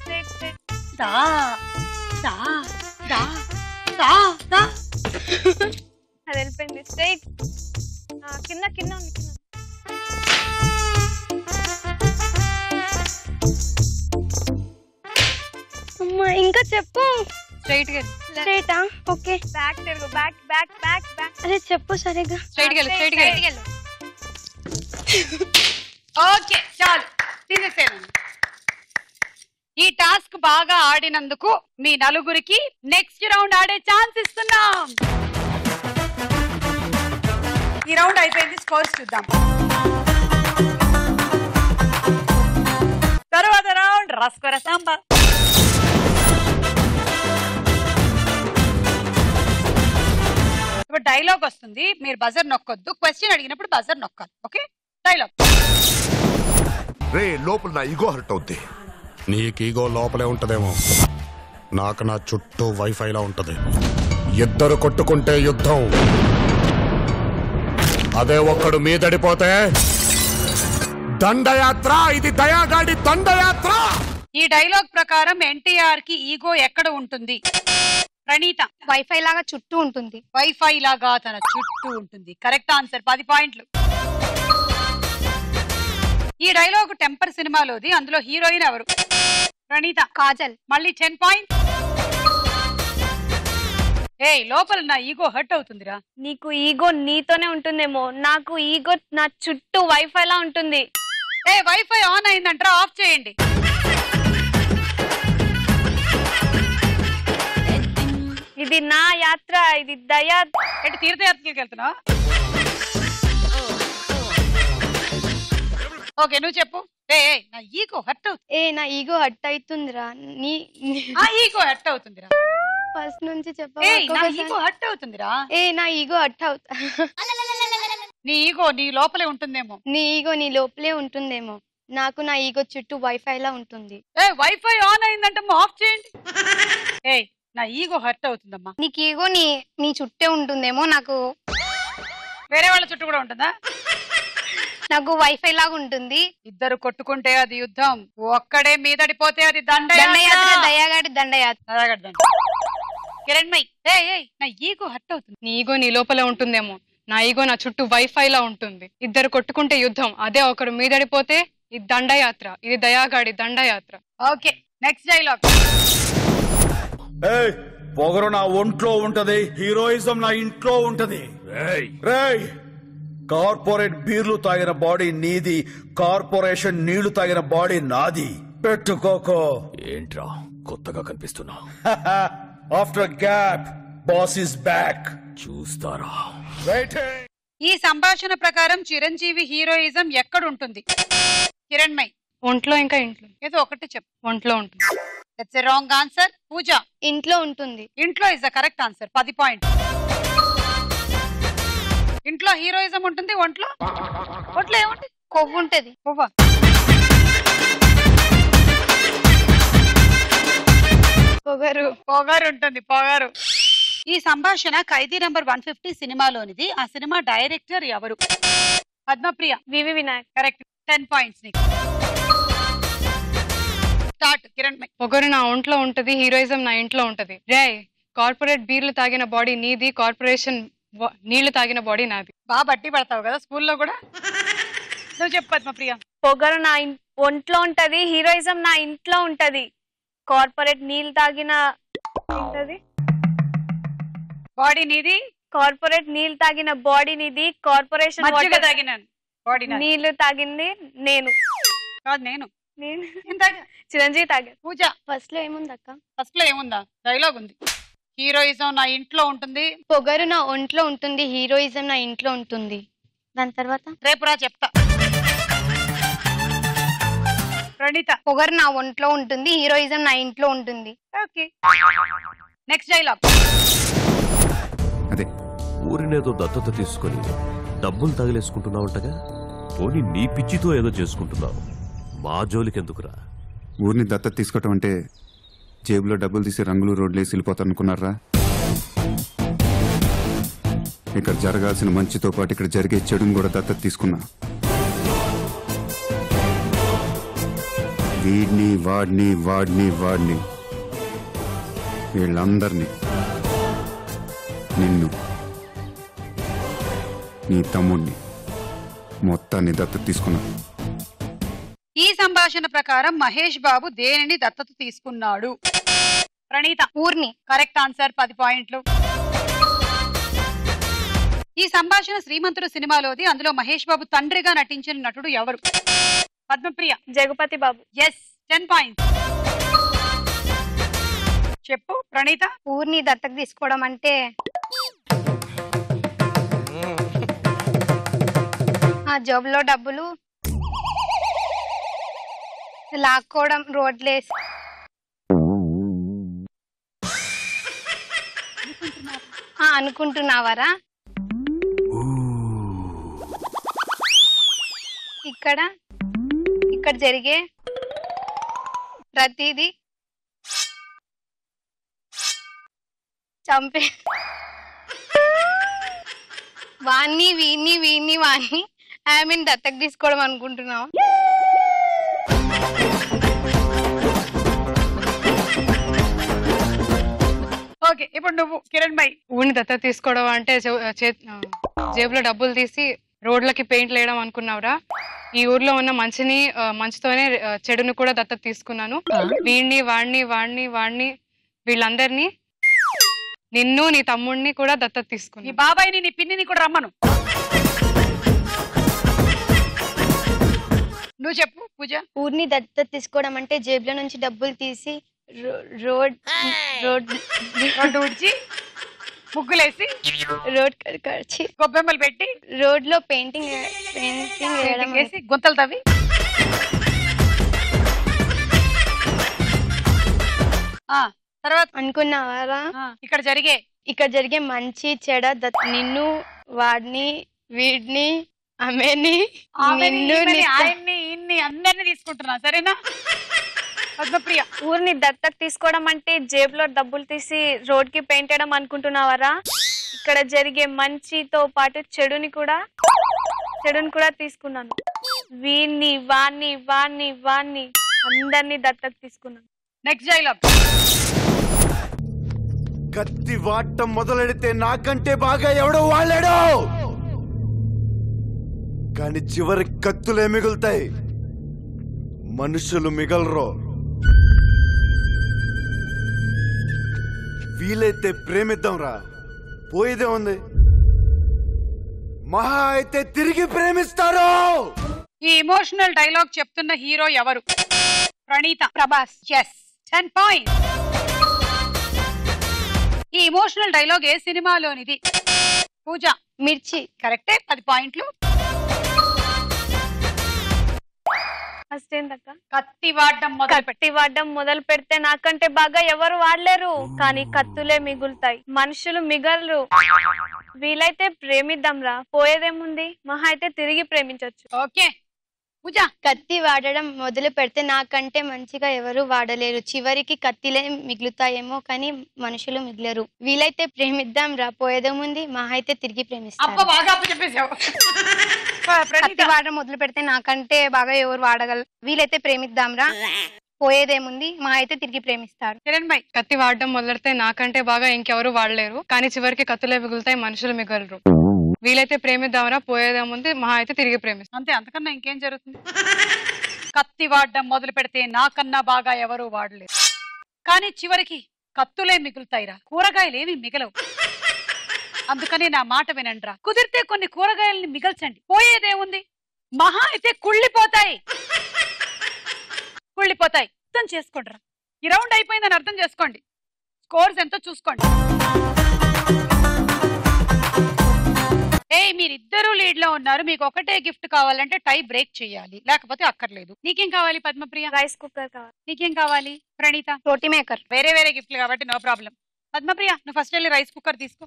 స్ట్రైట్ స్ట్రైట్. దా దా దా దా దా. అది వెళ్ళిపోయింది. స్ట్రైట్ కింద కింద ఉంది కింద. అమ్మా ఇంకా చెప్పు. స్ట్రైట్ కి స్ట్రైటా? ఓకే. బ్యాక్ తిరుగు. Back back back back. అరే చెప్పు సరిగా. స్ట్రైట్ కి స్ట్రైట్ కి. ఓకే చాలు తీసేసేయండి. ఈ టాస్క్ బాగా ఆడినందుకు మీ నలుగురికి నెక్స్ట్ రౌండ్ ఆడే ఛాన్స్ ఇస్తున్నాం. ఈ రౌండ్ అయిపోయింది. స్కోర్స్ చూద్దాం. తర్వాత రౌండ్ రస్కొర సాంబా. ఇప్పుడు డైలాగ్ వస్తుంది. మీరు బజర్ నొక్కొద్దు. క్వశ్చన్ అడిగినప్పుడు బజర్ నొక్కాలి. Okay dialogue. రే లోపల నా ఈగో హర్ట్ అవుద్ది. నీకు ఈగో లోపలే ఉంటదేమో, నాకు నా చుట్టూ వైఫైలా ఉంటది. ఇద్దరు కొట్టుకుంటే యుద్ధం, అదే ఒక్కడు మీదడిపోతే దండయాత్ర. ఇది దయాగాడి దండయాత్ర. ఈ డైలాగ్ ప్రకారం ఎన్టీఆర్ కి ఈగో ఎక్కడ ఉంటుంది? ప్రణీత. వైఫై లాగా చుట్టూ ఉంటుంది. వైఫై లాగా తన చుట్టూ ఉంటుంది. Correct answer. 10 పాయింట్లు. ఈ డైలాగ్ టెంపర్ సినిమాలోది. అందులో హీరోయిన్ ఎవరు? ప్రణీత. కాజల్. మళ్ళీ 10 పాయింట్. ఏయ్ లోపల నా ఈగో హర్ట్ అవుతుందిరా. నీకు ఈగో నీతోనే ఉంటుందేమో, నాకు ఈగో నా చుట్టూ వైఫై లా ఉంటుంది. ఏ వైఫై ఆన్ అయిందంటారా? ఆఫ్ చేయండి. ఇది నా యాత్ర, ఇది దయా. ఏంటి తీర్థయాత్రకి వెళ్తున్నావా? ఓకే నువ్వు చెప్పు. నా ఈగో హర్ట్ అవుతుంది. నా ఈగో హర్ట్ అవుతుందిరా. ఆ ఈగో హర్ట్ అవుతుందిరా. ఫస్ట్ నుంచి నా ఈగో హర్ట్ అవుతుందిరా. నా ఈగో హర్ట్ అవుతా. నీ ఈగో నీ లోపలే ఉంటుందేమో. నీ ఈగో నీ లోపలే ఉంటుందేమో, నాకు నా ఈగో చుట్టూ వైఫై లా ఉంటుంది. వైఫై ఆన్ అయిందంటే ఆఫ్ చేయండి. నా ఈగో హర్ట్ అవుతుందమ్మా. నీకు ఈగో నీ చుట్టే ఉంటుందేమో, నాకు వేరే వాళ్ళ చుట్టూ కూడా ఉంటుందా? నాకు వైఫై లాగా ఉంటుంది. ఇద్దరు కొట్టుకుంటే అది యుద్ధం, ఒక్కడే మీదడిపోతే అది దండయాత్ర. దయాగాడి దండయాత్ర. కిరణ్మయ్ నా ఈగో హర్ట్ అవుతుంది. నీ ఈగో నీ లోపల ఉంటుందేమో, నా ఈగో నా చుట్టూ వైఫై లా ఉంటుంది. ఇద్దరు కొట్టుకుంటే యుద్ధం, అదే ఒకడు మీదడిపోతే ఇది దండయాత్ర. ఇది దయాగాడి దండయాత్ర. Okay next dialogue. పొగరు నా ఒంట్లో ఉంటది, హీరోయిజం నా ఇంట్లో ఉంటది. రేయ్ కార్పొరేట్ బీర్లు తాగిన బాడీ నీది, కార్పొరేషన్ నీళ్లు తాగిన బాడీ నాది. పెట్టుకోకో. ఏంట్రా కొత్తగా కనిపిస్తున్నా? After gap boss is back. చూస్తారా? ఈ సంభాషణ ప్రకారం చిరంజీవి హీరోయిజం ఎక్కడ ఉంటుంది? కిరణ్మయ్. ఒంట్లో ఇంకా ఇంట్లో. ఏదో ఒకటి చెప్పు. ఒంట్లో ఉంటుంది. That's a wrong answer. Pooja. ఇంట్లో ఉంటుంది. ఇంట్లో is the correct answer. 10 point. ఇంట్లో హీరోయిజం ఉంటుంది. ఒంట్లో ఏముంటుంది? కొవ్వు ఉంటది. కొవ్వ. పొగరు ఉంటుంది. పొగరు. ఈ సంభాషణ ఖైదీ నంబర్ 150 సినిమాలోనిది. ఆ సినిమా డైరెక్టర్ ఎవరు? పద్మప్రియ. వివి వినాయక్. కరెక్ట్. 10 పాయింట్స్ నీకు. స్టార్ట్ కిరణ్. పొగరు నా ఒంట్లో ఉంటది, హీరోయిజం నా ఇంట్లో ఉంటది. రే కార్పొరేట్ బీర్లు తాగిన బాడీ నీది, కార్పొరేషన్ నీళ్లు తాగిన బాడీ నాది. బాగా బట్టి పడతావు కదా స్కూల్లో కూడా. నువ్వు చెప్పు పద్మప్రియ. పొగరు నా ఒంట్లో ఉంటది, హీరోయిజం నా ఇంట్లో ఉంటది. కార్పొరేట్ నీళ్ళు తాగిన బాడీ నీది, కార్పొరేట్ నీళ్ళు తాగిన బాడీ నీది, కార్పొరేషన్ తాగిన బాడీ నీళ్లు తాగింది నేను కాదు. నేను చిరంజీవి తాగా. పూజ ఫస్ట్ లో ఏముంది అక్క? ఫస్ట్ లో ఏముందా? డైలాగ్ ఉంది. హీరోయిజం నా ఇంట్లో ఉంటుంది, పొగరు నా ఒంట్లో ఉంటుంది, హీరోయిజం నా ఇంట్లో ఉంటుంది. దాని తర్వాత రేపురా చెప్తా. ప్రణీత. పొగరు నా ఒంట్లో ఉంటుంది, హీరోయిజం నా ఇంట్లో ఉంటుంది. Okay, next dialogue. అదే ఊరినేదో దత్తత తీసుకొని డబ్బులు తగిలేసుకుంటున్నావుంటగా, పోనీ నీ పిచ్చితో ఏదో చేసుకుంటున్నావు, మా జోలికెందుకురా? ఊరిని దత్తత తీసుకోవటం అంటే జేబులో డబ్బులు తీసి రంగులు రోడ్లు వేసి వెళ్ళిపోతారనుకున్నారా? ఇక్కడ జరగాల్సిన మంచితో పాటు ఇక్కడ జరిగే చెడుని కూడా దత్తత తీసుకున్నా. వీడిని వాడిని వాడిని వాడిని వీళ్ళందరినీ, నిన్ను, నీ తమ్ముడిని, మొత్తాన్ని దత్తత తీసుకున్నా. ఈ సంభాషణ ప్రకారం మహేష్ బాబు దేనిని దత్తత తీసుకున్నాడు? ప్రణీత. ఊర్ని. కరెక్ట్ ఆన్సర్, 10 పాయింట్లు. ఈ సంభాషణ శ్రీమంతుడు సినిమాలోది. అందులో మహేష్ బాబు తండ్రిగా నటించిన నటుడు ఎవరు? పద్మప్రియ. జగపతి బాబు. Yes, 10 points. చెప్పు ప్రణీత. ఊరిని దత్తత తీసుకోవడం అంటే ఆ జేబులో డబ్బులు లాక్కోవడం, రోడ్లేసి. అనుకుంటున్నావరా? ఇక్కడ జరిగే ప్రతిదీ చంపే వాణ్ణి వీణ్ణి ఆమెను దత్తత తీసుకోవడం అనుకుంటున్నావా? ఓకే, ఇప్పుడు నువ్వు కిరణ్ భాయ్. ఊరిని దత్తత తీసుకోవడం అంటే జేబులో డబ్బులు తీసి రోడ్లకి పెయింట్లు వేయడం అనుకున్నావురా? ఈ ఊర్లో ఉన్న మంచితోనే చెడును కూడా దత్తత తీసుకున్నాను. వీడిని వాడిని వీళ్ళందరినీ, నిన్ను, నీ తమ్ముడిని కూడా దత్తత తీసుకున్నాను. నీ బాబాయిని, నీ పిన్నిని కూడా రమ్మను. నువ్వు చెప్పు పూజ. ఊరిని దత్తత తీసుకోవడం అంటే జేబులో నుంచి డబ్బులు తీసి రోడ్ ఊడ్చి, ముగ్గులేసి, రోడ్ కడిచి, గొబ్బెమ్మలు పెట్టి, రోడ్ లో పెయింటింగ్ వేసి, గుంతలు తవ్వి, తర్వాత అనుకున్నావారా? ఇక్కడ జరిగే మంచి చెడ, నిన్ను, వాడిని, వీడిని, ఆమెని, ఆయన్ని, ఇన్ని అందరినీ తీసుకుంటున్నా, సరేనా? పద్మప్రియ. ఊరిని దత్తత తీసుకోవడం అంటే జేబులో డబ్బులు తీసి రోడ్ కి పెయింట్ వేయడం అనుకుంటున్నావరా? ఇక్కడ జరిగే మంచితో పాటు చెడుని కూడా తీసుకున్నాను. వీణ్ణి వాణ్ణి అందరినీ దత్తత తీసుకున్నాను. Next dialogue. కత్తి వాడటం మొదలెడితే నాకంటే బాగా ఎవడో వాళ్ళాడు, కానీ చివరి కత్తులే మిగులుతాయి, మనుషులు మిగలరు. వీలైతే ప్రేమిద్దాంరా, పోయేదే ఉంది. మహా అయితే తిరిగి ప్రేమిస్తారు. ఈ ఎమోషనల్ డైలాగ్ చెప్తున్న హీరో ఎవరు? ప్రణీత. ప్రభాస్. Yes, 10 points. ఈ ఎమోషనల్ డైలాగ్ ఏ సినిమాలోనిది? పూజ. మిర్చి. కరెక్టే, 10 పాయింట్లు. ఫస్ట్ ఏంటక్క? కత్తి వాడడం మొదలు పెడితే నాకంటే బాగా ఎవరు వాడలేరు, కానీ కత్తులే మిగులుతాయి, మనుషులు మిగలరు. వీలైతే ప్రేమిద్దాంరా, పోయేదేముంది, మహా అయితే తిరిగి ప్రేమించవచ్చు. ఓకే పూజ. కత్తి వాడడం మొదలు పెడితే నాకంటే మంచిగా ఎవరు వాడలేరు, చివరికి కత్తిలే మిగులుతాయేమో కానీ మనుషులు మిగిలరు. వీలైతే ప్రేమిద్దాం రా, పోయేదేముంది, మహా అయితే తిరిగి ప్రేమిస్తాం. కత్తి వాడడం మొదలు పెడితే నాకంటే బాగా ఎవరు వాడగలరు, వీలైతే ప్రేమిద్దాం రా, పోయేదేముంది మా అయితే తిరిగి ప్రేమిస్తాడు. కిరణ్ భాయ్, కత్తి వాడడం మొదలెడితే నాకంటే బాగా ఇంకెవరు వాడలేరు, కానీ చివరికి కత్తులే మిగులుతాయి, మనుషులు మిగలరు. వీలైతే ప్రేమిద్దామరా, పోయేదేముంది, మహా అయితే తిరిగి ప్రేమిస్తాం. అంతే, అంతకన్నా ఇంకేం జరుగుతుంది? కత్తి వాడడం మొదలు పెడితే నాకన్నా బాగా ఎవరు వాడలేరు, కానీ చివరికి కత్తులే మిగులుతాయిరా, కూరగాయలేమి మిగలవు. అందుకని నా మాట వినండిరా, కుదిరితే కొన్ని కూరగాయలని మిగల్చండి, పోయేదేముంది, మహా అయితే కుళ్ళిపోతాయి. అర్థం చేసుకోండి రా, ఈ రౌండ్ అయిపోయిందని అర్థం చేసుకోండి. స్కోర్స్ ఎంతో చూసుకోండి. మీరిద్దరూ లీడ్ లో ఉన్నారు, మీకు ఒకటే గిఫ్ట్ కావాలంటే టై బ్రేక్ చేయాలి, లేకపోతే అక్కర్లేదు. నీకేం కావాలి పద్మప్రియ? రైస్ కుక్కర్ కావాలి. నీకేం కావాలి ప్రణీత? రోటీ మేకర్. వేరే వేరే గిఫ్ట్లు కాబట్టి నో ప్రాబ్లం. పద్మప్రియ, నువ్వు ఫస్ట్ వెళ్ళి రైస్ కుక్కర్ తీసుకో.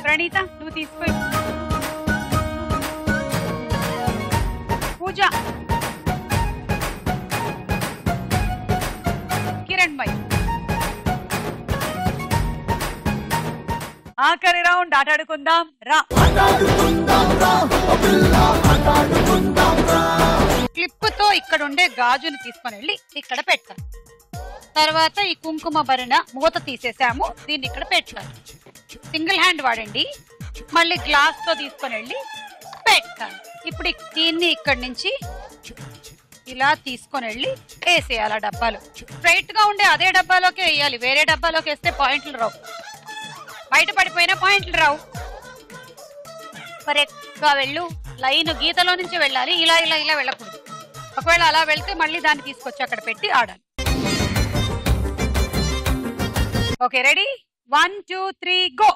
ప్రణీత, నువ్వు తీసుకో. పూజ, కిరణ్ భాయ్, ఆఖరి రౌండ్ ఆటాడుకుందాం రా. క్లిప్ తో ఇక్కడ ఉండే గాజుని తీసుకొని వెళ్ళి ఇక్కడ పెట్టాలి. తర్వాత ఈ కుంకుమ భరణ మూత తీసేసాము, దీన్ని ఇక్కడ పెట్టాలి. సింగిల్ హ్యాండ్ వాడండి. మళ్ళీ గ్లాస్ తో తీసుకొని వెళ్ళి పెట్టాలి. ఇప్పుడు దీన్ని ఇక్కడి నుంచి ఇలా తీసుకొని వెళ్ళి వేసేయాలి. ఆ డబ్బాలో స్ట్రైట్ గా ఉండే అదే డబ్బాలోకి వేయాలి, వేరే డబ్బాలోకి వేస్తే పాయింట్లు రావు, బయట పడిపోయినా పాయింట్లు రావు. కరెక్ట్ గా వెళ్ళు, లైన్ గీతలో నుంచి వెళ్ళాలి, ఇలా ఇలా ఇలా వెళ్ళకూడదు. ఒకవేళ అలా వెళ్తే మళ్ళీ దాన్ని తీసుకొచ్చి అక్కడ పెట్టి ఆడాలి. Okay, ready? 1 2 3 గో.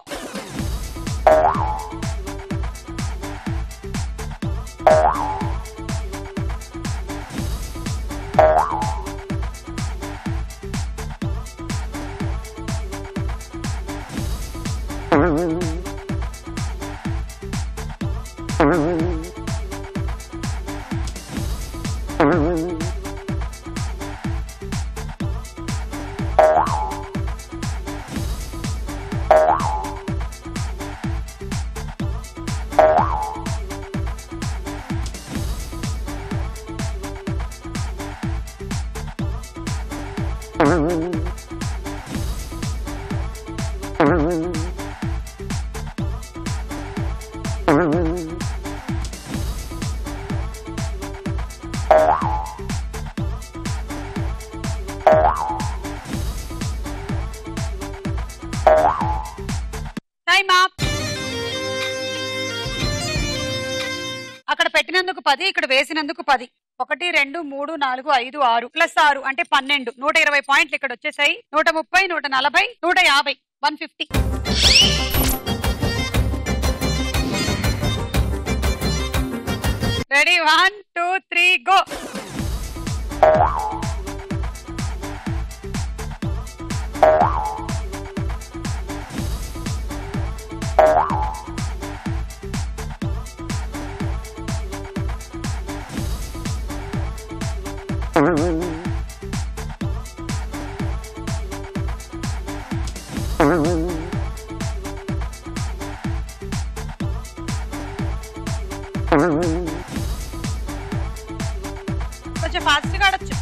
అక్కడ పెట్టినందుకు 10, ఇక్కడ వేసినందుకు 10. 1 2 3 4 5 6 ప్లస్ 6 అంటే 12. 120 పాయింట్లు ఇక్కడ వచ్చేసాయి. 130 140 150 150. రెడీ? 1 2 3 గో. కొంచెం ఫాస్ట్ గా ఆడొచ్చు.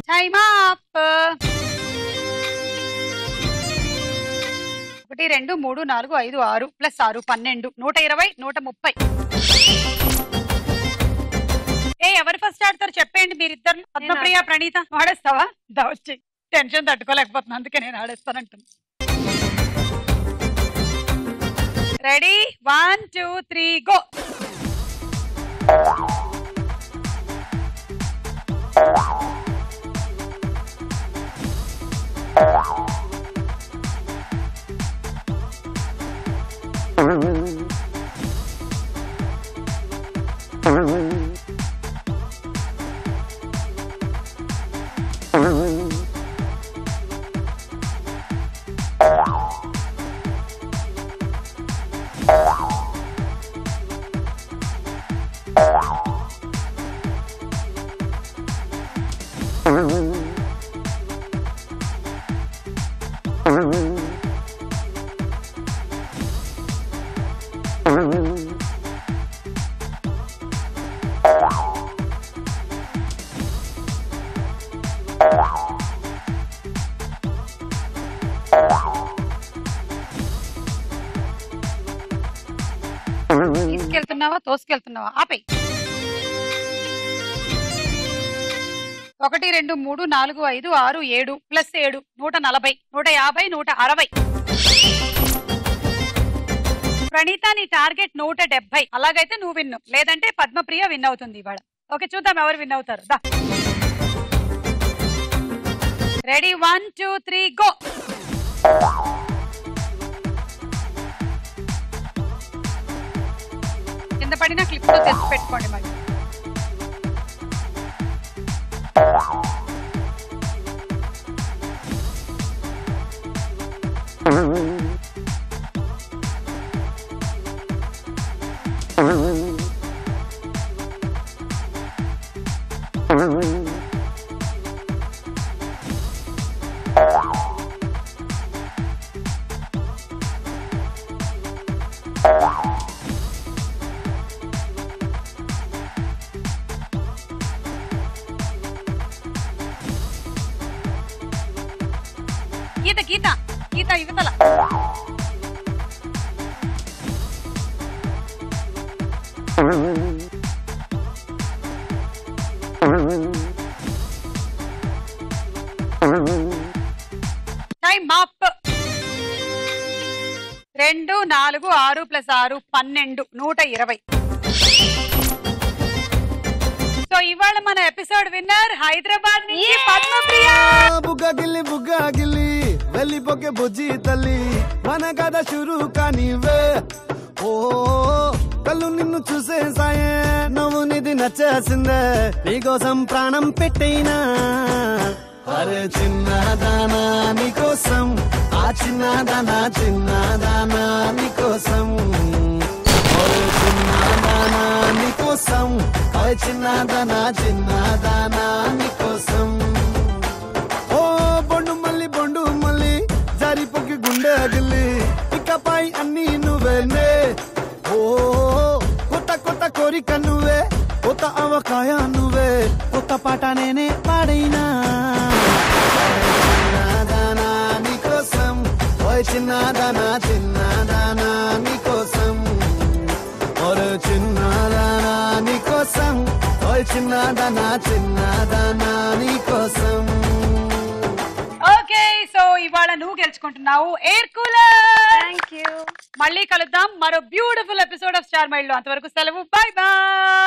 Time up. 1 2 3 4 5 6 ప్లస్ 6 12 120 130. ఎవరు ఫస్ట్ ఆడతారు చెప్పండి మీరిద్దరు? పద్మప్రియ ప్రణీత ఆడేస్తావా? దావచ్చి టెన్షన్ తట్టుకోలేకపోతున్నా, అందుకే నేను ఆడేస్తానంటున్నా. రెడీ? 1 2 3 గో. తీసుకెళ్తున్నావా తోసుకెళ్తున్నావా? ఆపై 1 2 3 4 5 6 7 ప్లస్ 7 140 150 160. ప్రణీత నీ టార్గెట్ 170. అలాగైతే నువ్వు విన్ను, లేదంటే పద్మప్రియ విన్ అవుతుంది ఇవాళ. ఓకే, చూద్దాం ఎవరు విన్ అవుతారు. Ready 1 2 3 go. కింద పడిన క్లిప్ తో తెచ్చి పెట్టుకోండి మరి. గీత గీత గీత యువతల. Time up. 2 4 6 ప్లస్ 6 12 120. సో ఇవాళ మన ఎపిసోడ్ విన్నర్ హైదరాబాద్ నుంచి పద్మప్రియ. బుగ్గగిల్లి బుగ్గగిల్లి వెళ్ళిపోకే బుజ్జి తల్లి, మన కథ షురు కానివే. ఓ కళ్ళు నిన్ను చూసేసాయే, నువ్వు నిధి నచ్చేసిందే, నీకోసం ప్రాణం పెట్టైనా. అరే చిన్నదానా నీకోసం, ఆ చిన్నదానా చిన్నదానా నీకోసం, చిన్నదానా నీకోసం, చిన్నదానా చిన్నదానా నీకోసం. ఓ బొండు మళ్ళీ జారిపోకి గుండె గిల్లి, ఇకపై అన్ని నువ్వేనే. ఓ కొత్త కొత్త కోరిక నువ్వే, కొత్త అవకాయ నువ్వే, కొత్త పాట నేనే పాడైనా. చిన్నదానా నీకోసం, ఓయ్ చిన్నదానా చిన్నదానా నీకోసం, ఓరే చిన్నదానా నీకోసం, ఓయ్ చిన్నదానా చిన్నదానా నీకోసం. ఓకే, సో ఇవాళ నువ్వు గెలుచుకుంటున్నావు ఎయిర్ కూలర్. Thank you. మళ్ళీ కలుద్దాం మరో beautiful episode of star mild లో. అంతవరకు సెలవు, బై బై.